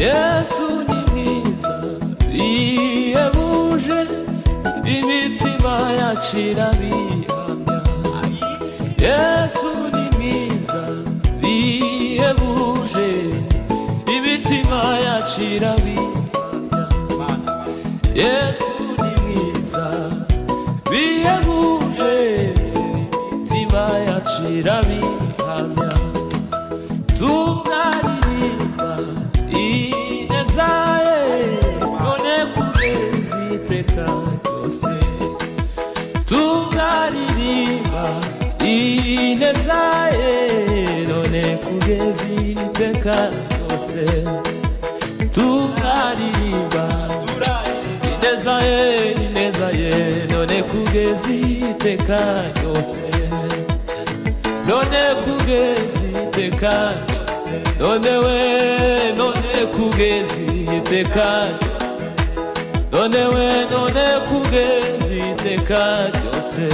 Yesu ni mwiza bihebuje, imitima yacu irabihamya. Yesu ni mwiza bihebuje, imitima yacu irabihamya. Yesu ni mwiza bihebuje, imitima yacu irabihamya. Turaririmba ineza ye, none kugeza iteka ryose. Turaririmba ineza ye, none kugeza iteka ryose. Turaririmba ineza ye, ineza ye, none kugeza iteka ryose. None kugeza iteka, none we, none kugeza iteka, none we, none kugeza iteka ryose.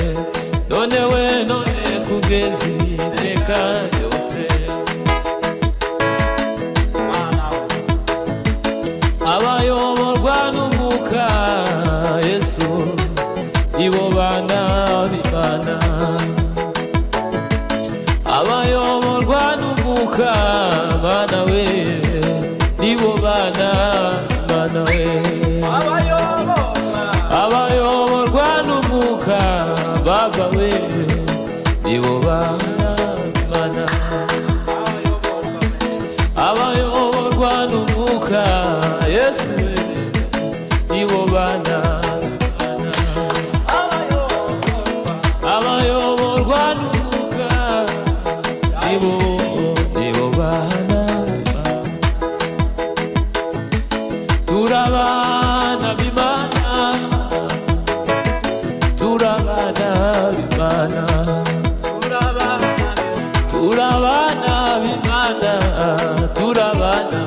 None we, none kugeza iteka ryose. Abayoborwa n'Umwuka Yesu, ibo bana b'Imana. Abayoborwa n'Umwuka Mana we, nibo bana Mana we. Abayoborwa n'Umwuka Baba we, nibo bana Mana. Abayoborwa n'Umwuka Yesu, nibo bana Mana. Abayoborwa n'Umwuka, nibo bana. Turabana b'Imana, turabana b'Imana, turabana b'Imana, turabana